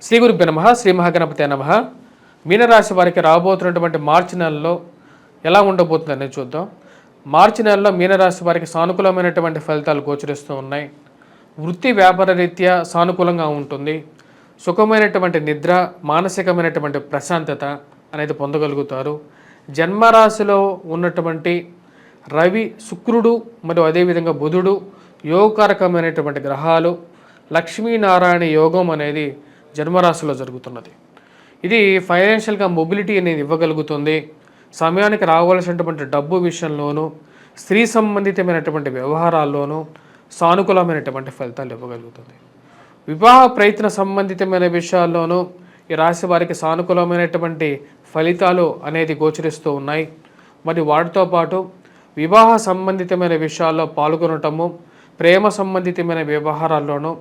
శ్రీ గురుభ్యో నమః. శ్రీ మహాగణపతే నమః. మీనరాశి వారికి రాబోతున్నటువంటి మార్చి నెలలో ఎలా ఉండబోతుందని చూద్దాం. మార్చి నెలలో మీనరాశి వారికి సానుకూలమైనటువంటి ఫలితాలు గోచరిస్తూ ఉన్నాయి. వృత్తి వ్యాపార రీత్యా సానుకూలంగా ఉంటుంది. సుఖమైనటువంటి నిద్ర, మానసికమైనటువంటి ప్రశాంతత అనేది పొందగలుగుతారు. జన్మరాశిలో ఉన్నటువంటి రవి, శుక్రుడు మరియు అదేవిధంగా బుధుడు యోగకారకమైనటువంటి గ్రహాలు, లక్ష్మీనారాయణ యోగం అనేది జన్మరాశిలో జరుగుతున్నది. ఇది ఫైనాన్షియల్గా మొబిలిటీ అనేది ఇవ్వగలుగుతుంది. సమయానికి రావాల్సినటువంటి డబ్బు విషయంలోనూ, స్త్రీ సంబంధితమైనటువంటి వ్యవహారాల్లోనూ సానుకూలమైనటువంటి ఫలితాలు ఇవ్వగలుగుతుంది. వివాహ ప్రయత్న సంబంధితమైన విషయాల్లోనూ ఈ రాశి వారికి సానుకూలమైనటువంటి ఫలితాలు అనేది గోచరిస్తూ ఉన్నాయి. మరి వాటితో పాటు వివాహ సంబంధితమైన విషయాల్లో పాల్గొనటము, ప్రేమ సంబంధితమైన వ్యవహారాల్లోనూ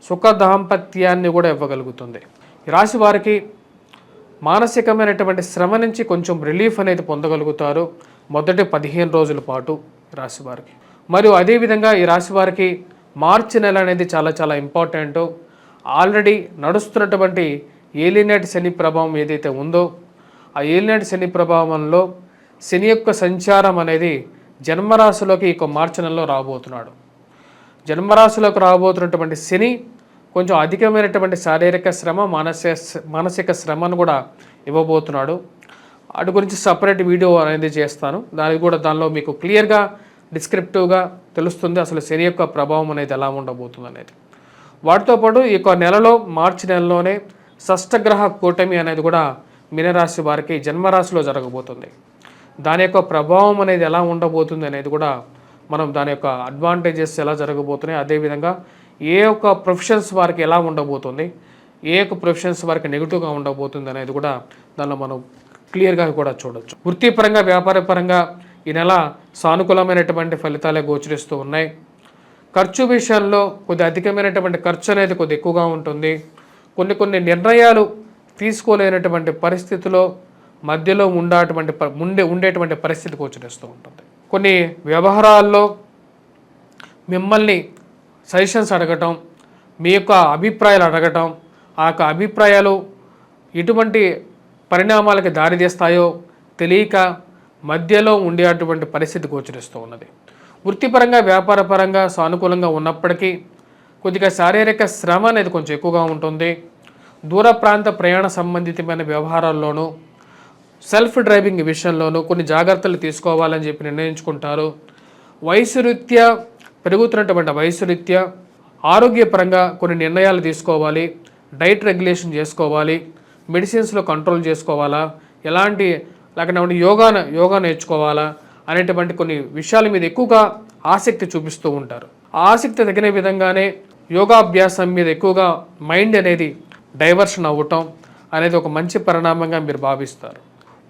సుఖ దాంపత్యాన్ని కూడా ఇవ్వగలుగుతుంది. ఈ రాశి వారికి మానసికమైనటువంటి శ్రమ నుంచి కొంచెం రిలీఫ్ అనేది పొందగలుగుతారు మొదటి 15 రోజుల పాటు రాశి వారికి. మరియు అదేవిధంగా ఈ రాశి వారికి మార్చి నెల అనేది చాలా చాలా ఇంపార్టెంట్. ఆల్రెడీ నడుస్తున్నటువంటి ఏలినాటి శని ప్రభావం ఏదైతే ఉందో ఆ ఏలినాటి శని ప్రభావంలో శని యొక్క సంచారం అనేది జన్మరాశిలోకి ఈ మార్చి నెలలో రాబోతున్నాడు. జన్మరాశిలోకి రాబోతున్నటువంటి శని కొంచెం అధికమైనటువంటి శారీరక శ్రమ, మానసిక శ్రమను కూడా ఇవ్వబోతున్నాడు. వాటి గురించి సపరేట్ వీడియో అనేది చేస్తాను. దానిలో మీకు క్లియర్గా డిస్క్రిప్టివ్గా తెలుస్తుంది అసలు శని యొక్క ప్రభావం అనేది ఎలా ఉండబోతుంది అనేది. వాటితో పాటు ఈ నెలలో మార్చి నెలలోనే షష్టగ్రహ కూటమి అనేది కూడా మీనరాశి వారికి జన్మరాశిలో జరగబోతుంది. దాని యొక్క ప్రభావం అనేది ఎలా ఉండబోతుంది అనేది కూడా మనం దాని యొక్క అడ్వాంటేజెస్ ఎలా జరగబోతున్నాయి, అదేవిధంగా ఏ యొక్క ప్రొఫెషన్స్ వారికి ఎలా ఉండబోతుంది, ఏ యొక్క ప్రొఫెషన్స్ వారికి నెగిటివ్గా ఉండబోతుంది అనేది కూడా దానిలో మనం క్లియర్గా కూడా చూడొచ్చు. వృత్తిపరంగా, వ్యాపారపరంగా ఈ నెల సానుకూలమైనటువంటి ఫలితాలే గోచరిస్తూ ఉన్నాయి. ఖర్చు విషయంలో కొద్ది అధికమైనటువంటి ఖర్చు అనేది కొద్ది ఎక్కువగా ఉంటుంది. కొన్ని నిర్ణయాలు తీసుకోలేనటువంటి పరిస్థితిలో మధ్యలో ఉండేటువంటి పరిస్థితి గోచరిస్తూ ఉంటుంది. కొన్ని వ్యవహారాల్లో మిమ్మల్ని సజెషన్స్ అడగటం, మీ యొక్క అభిప్రాయాలు అడగటం, ఆ యొక్క అభిప్రాయాలు ఎటువంటి పరిణామాలకి దారితీస్తాయో తెలియక మధ్యలో ఉండేటువంటి పరిస్థితి గోచరిస్తూ ఉన్నది. వృత్తిపరంగా, వ్యాపారపరంగా సానుకూలంగా ఉన్నప్పటికీ కొద్దిగా శారీరక శ్రమ అనేది కొంచెం ఎక్కువగా ఉంటుంది. దూర ప్రాంత ప్రయాణ సంబంధితమైన వ్యవహారాల్లోనూ, సెల్ఫ్ డ్రైవింగ్ విషయంలోనూ కొన్ని జాగ్రత్తలు తీసుకోవాలని చెప్పి నిర్ణయించుకుంటారు. వయసు పెరుగుతున్నటువంటి వయసు రీత్యా ఆరోగ్యపరంగా కొన్ని నిర్ణయాలు తీసుకోవాలి. డైట్ రెగ్యులేషన్ చేసుకోవాలి, మెడిసిన్స్లో కంట్రోల్ చేసుకోవాలా, లేకపోతే యోగా నేర్చుకోవాలా అనేటువంటి కొన్ని విషయాల మీద ఎక్కువగా ఆసక్తి చూపిస్తూ ఉంటారు. ఆ ఆసక్తి తగిన విధంగానే యోగాభ్యాసం మీద ఎక్కువగా మైండ్ అనేది డైవర్షన్ అవ్వటం అనేది ఒక మంచి పరిణామంగా మీరు భావిస్తారు.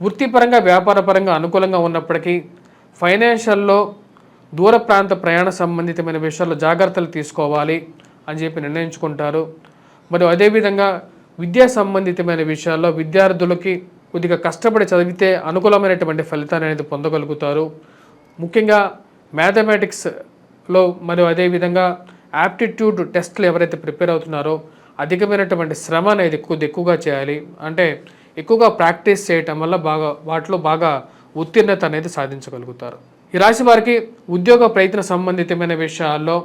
వృత్తిపరంగా, వ్యాపారపరంగా అనుకూలంగా ఉన్నప్పటికీ ఫైనాన్షియల్లో దూర ప్రాంత ప్రయాణ సంబంధితమైన విషయాల్లో జాగ్రత్తలు తీసుకోవాలి అని చెప్పి నిర్ణయించుకుంటారు. మరియు అదేవిధంగా విద్యా సంబంధితమైన విషయాల్లో విద్యార్థులకి కొద్దిగా కష్టపడి చదివితే అనుకూలమైనటువంటి ఫలితాన్ని అనేది పొందగలుగుతారు. ముఖ్యంగా మ్యాథమెటిక్స్లో మరియు అదేవిధంగా యాప్టిట్యూడ్ టెస్ట్లు ఎవరైతే ప్రిపేర్ అవుతున్నారో అధికమైనటువంటి శ్రమ అనేది ఎక్కువగా చేయాలి. అంటే ఎక్కువగా ప్రాక్టీస్ చేయటం వల్ల వాటిలో బాగా ఉత్తీర్ణత అనేది సాధించగలుగుతారు. ఈ రాశి వారికి ఉద్యోగ ప్రయత్న సంబంధితమైన విషయాల్లో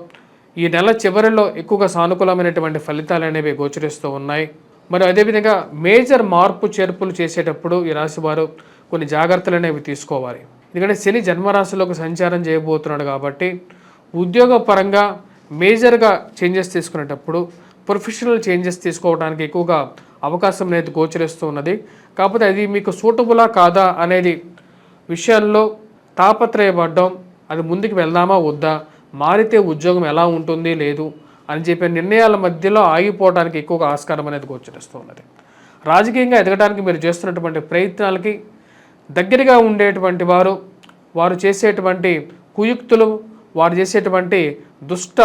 ఈ నెల చివరిలో ఎక్కువగా సానుకూలమైనటువంటి ఫలితాలు అనేవి గోచరిస్తూ ఉన్నాయి. మరి అదేవిధంగా మేజర్ మార్పు చేర్పులు చేసేటప్పుడు ఈ రాశి వారు కొన్ని జాగ్రత్తలు అనేవి తీసుకోవాలి. ఎందుకంటే శని జన్మరాశిలోకి సంచారం చేయబోతున్నాడు కాబట్టి ఉద్యోగ పరంగా మేజర్గా చేంజెస్ తీసుకునేటప్పుడు ప్రొఫెషనల్ చేంజెస్ తీసుకోవడానికి ఎక్కువగా అవకాశం అనేది గోచరిస్తూ ఉన్నది. కాకపోతే అది మీకు సూటబులా కాదా అనేది విషయంలో తాపత్రయపడడం, అది ముందుకు వెళ్దామా వద్దా, మారితే ఉద్యోగం ఎలా ఉంటుంది లేదు అని చెప్పే నిర్ణయాల మధ్యలో ఆగిపోవడానికి ఎక్కువగా ఆస్కారం అనేది గోచరిస్తూ ఉన్నది. రాజకీయంగా ఎదగడానికి మీరు చేస్తున్నటువంటి ప్రయత్నాలకి దగ్గరగా ఉండేటువంటి వారు చేసేటువంటి కుయుక్తులు, వారు చేసేటువంటి దుష్ట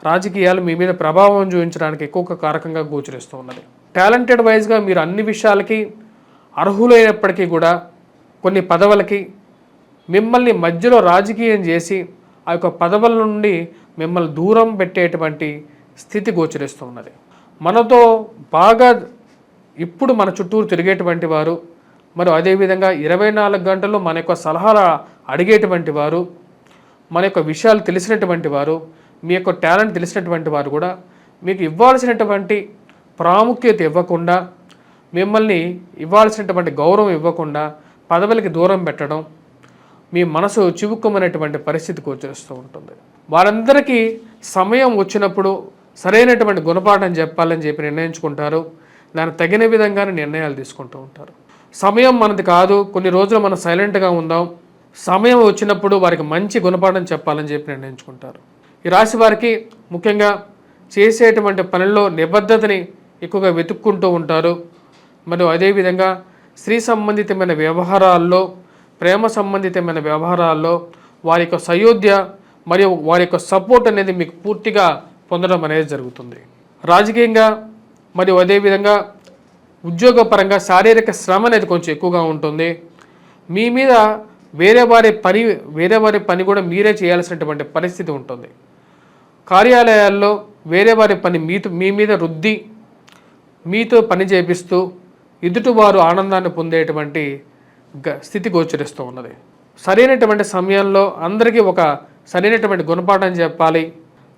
రాజకీయాలు మీ మీద ప్రభావం చూపించడానికి ఎక్కువ కారకంగా గోచరిస్తూ ఉన్నది. టాలెంటెడ్ వైజ్గా మీరు అన్ని విషయాలకి అర్హులైనప్పటికీ కూడా కొన్ని పదవులకి మిమ్మల్ని మధ్యలో రాజకీయం చేసి ఆ యొక్క పదవుల నుండి మిమ్మల్ని దూరం పెట్టేటువంటి స్థితి గోచరిస్తూ ఉన్నది. మనతో బాగా ఇప్పుడు మన చుట్టూరు తిరిగేటువంటి వారు, మరి అదేవిధంగా 24 గంటల్లో మన యొక్క సలహాలు అడిగేటువంటి వారు, మన యొక్క విషయాలు తెలిసినటువంటి వారు, మీ యొక్క టాలెంట్ తెలిసినటువంటి వారు కూడా మీకు ఇవ్వాల్సినటువంటి ప్రాముఖ్యత ఇవ్వకుండా, మిమ్మల్ని ఇవ్వాల్సినటువంటి గౌరవం ఇవ్వకుండా పదవులకి దూరం పెట్టడం, మీ మనసు చివుక్కుమనేటువంటి పరిస్థితి గోచరిస్తూ ఉంటుంది. వారందరికీ సమయం వచ్చినప్పుడు సరైనటువంటి గుణపాఠం చెప్పాలని చెప్పి నిర్ణయించుకుంటారు. దానికి తగిన విధంగానే నిర్ణయాలు తీసుకుంటూ ఉంటారు. సమయం మనది కాదు, కొన్ని రోజులు మనం సైలెంట్గా ఉందాం, సమయం వచ్చినప్పుడు వారికి మంచి గుణపాఠం చెప్పాలని చెప్పి నిర్ణయించుకుంటారు. ఈ రాశి వారికి ముఖ్యంగా చేసేటువంటి పనుల్లో నిబద్ధతని ఎక్కువగా వెతుక్కుంటూ ఉంటారు. మరియు అదేవిధంగా స్త్రీ సంబంధితమైన వ్యవహారాల్లో, ప్రేమ సంబంధితమైన వ్యవహారాల్లో వారి యొక్క సయోధ్య మరియు వారి యొక్క సపోర్ట్ అనేది మీకు పూర్తిగా పొందడం అనేది జరుగుతుంది. రాజకీయంగా మరియు అదేవిధంగా ఉద్యోగపరంగా శారీరక శ్రమ అనేది కొంచెం ఎక్కువగా ఉంటుంది. మీ మీద వేరే వారి పని కూడా మీరే చేయాల్సినటువంటి పరిస్థితి ఉంటుంది. కార్యాలయాల్లో వేరే వారి పని మీ మీద రుద్ది మీతో పని చేపిస్తూ ఎదుటివారు ఆనందాన్ని పొందేటువంటి స్థితి గోచరిస్తూ ఉన్నది. సరైనటువంటి సమయంలో అందరికీ ఒక సరైనటువంటి గుణపాఠం చెప్పాలి,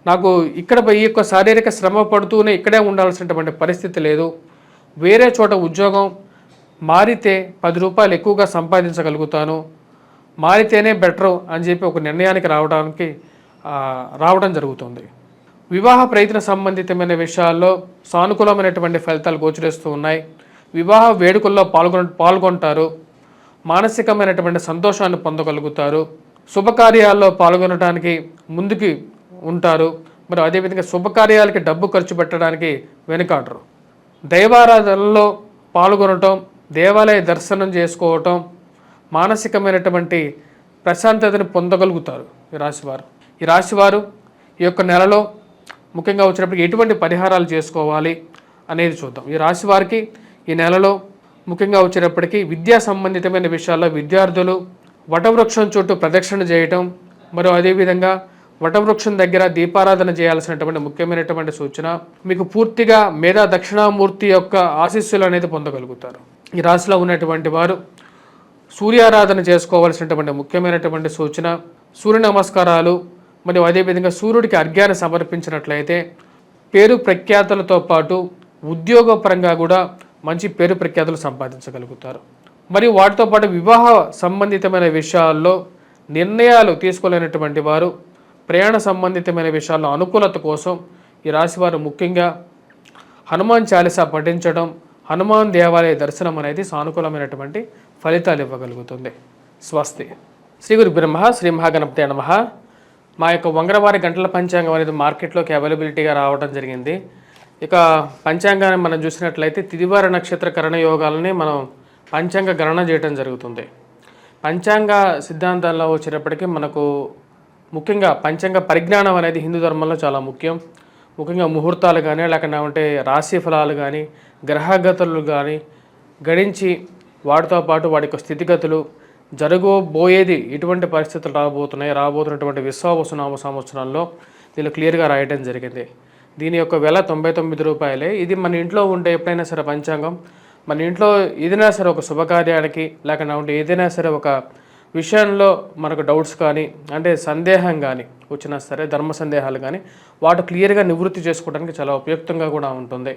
నాకు ఇక్కడ ఈ యొక్క శారీరక శ్రమ పడుతూనే ఇక్కడే ఉండాల్సినటువంటి పరిస్థితి లేదు, వేరే చోట ఉద్యోగం మారితే 10 రూపాయలు ఎక్కువగా సంపాదించగలుగుతాను, మారితేనే బెటరు అని చెప్పి ఒక నిర్ణయానికి రావడం జరుగుతుంది. వివాహ ప్రయత్న సంబంధితమైన విషయాల్లో సానుకూలమైనటువంటి ఫలితాలు గోచరిస్తూ ఉన్నాయి. వివాహ వేడుకల్లో పాల్గొంటారు, మానసికమైనటువంటి సంతోషాన్ని పొందగలుగుతారు, శుభకార్యాల్లో పాల్గొనడానికి ముందుకి ఉంటారు. మరి అదేవిధంగా శుభకార్యాలకి డబ్బు ఖర్చు పెట్టడానికి వెనుకాడరు. దైవారాధనలో పాల్గొనటం, దేవాలయ దర్శనం చేసుకోవటం, మానసికమైనటువంటి ప్రశాంతతని పొందగలుగుతారు ఈ రాశివారు. ఈ యొక్క నెలలో ముఖ్యంగా వచ్చినప్పటికీ ఎటువంటి పరిహారాలు చేసుకోవాలి అనేది చూద్దాం. ఈ రాశివారికి ఈ నెలలో ముఖ్యంగా వచ్చేటప్పటికీ విద్యా సంబంధితమైన విషయాల్లో విద్యార్థులు వటవృక్షం చుట్టూ ప్రదక్షిణ చేయటం, మరియు అదేవిధంగా వటవృక్షం దగ్గర దీపారాధన చేయాల్సినటువంటి ముఖ్యమైనటువంటి సూచన. మీకు పూర్తిగా మేధా దక్షిణామూర్తి యొక్క ఆశీస్సులు అనేది పొందగలుగుతారు. ఈ రాశిలో ఉన్నటువంటి వారు సూర్యారాధన చేసుకోవాల్సినటువంటి ముఖ్యమైనటువంటి సూచన. సూర్య నమస్కారాలు మరియు అదేవిధంగా సూర్యుడికి అర్ఘ్యాన్ని సమర్పించినట్లయితే పేరు ప్రఖ్యాతులతో పాటు ఉద్యోగపరంగా కూడా మంచి పేరు ప్రఖ్యాతులు సంపాదించగలుగుతారు. మరియు వాటితో పాటు వివాహ సంబంధితమైన విషయాల్లో నిర్ణయాలు తీసుకోలేనటువంటి వారు, ప్రయాణ సంబంధితమైన విషయాల్లో అనుకూలత కోసం ఈ రాశివారు ముఖ్యంగా హనుమాన్ చాలీసా పఠించడం, హనుమాన్ దేవాలయ దర్శనం అనేది సానుకూలమైనటువంటి ఫలితాలు ఇవ్వగలుగుతుంది. స్వస్తి. శ్రీ గురు బ్రహ్మ శ్రీ మహాగణపతి నమః. మా యొక్క వంగరవారి గంటల పంచాంగం అనేది మార్కెట్లోకి అవైలబిలిటీగా రావడం జరిగింది. ఇక పంచాంగాన్ని మనం చూసినట్లయితే తిదివార నక్షత్ర కరణ యోగాలని మనం పంచాంగ గణన చేయడం జరుగుతుంది. పంచాంగ సిద్ధాంతాల్లో వచ్చేటప్పటికీ మనకు ముఖ్యంగా పంచాంగ పరిజ్ఞానం అనేది హిందూ ధర్మంలో చాలా ముఖ్యం. ముఖ్యంగా ముహూర్తాలు కానీ లేకపోతే రాశి ఫలాలు కానీ గ్రహగతులు కానీ గణించి వాటితో పాటు వాటి యొక్క స్థితిగతులు, జరగబోయేది ఎటువంటి పరిస్థితులు రాబోతున్నటువంటి విశ్వావసునామ సంవత్సరంలో దీనిలో క్లియర్గా రాయడం జరిగింది. దీని యొక్క వెల 99 రూపాయలే. ఇది మన ఇంట్లో ఉంటే ఎప్పుడైనా సరే పంచాంగం మన ఇంట్లో ఏదైనా సరే ఒక శుభకార్యానికి లేకపోతే ఏదైనా సరే ఒక విషయంలో మనకు డౌట్స్ కానీ అంటే సందేహం కానీ వచ్చినా సరే, ధర్మ సందేహాలు కానీ వాటి క్లియర్గా నివృత్తి చేసుకోవడానికి చాలా ఉపయుక్తంగా కూడా ఉంటుంది.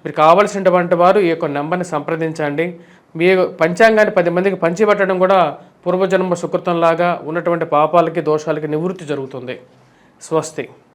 మీరు కావాల్సినటువంటి వారు ఈ యొక్క నెంబర్ని సంప్రదించండి. మీ పంచాంగాన్ని 10 మందికి పంచిపెట్టడం కూడా పూర్వజన్మ సుకృతంలాగా ఉన్నటువంటి పాపాలకి దోషాలకి నివృత్తి జరుగుతుంది. స్వస్తి.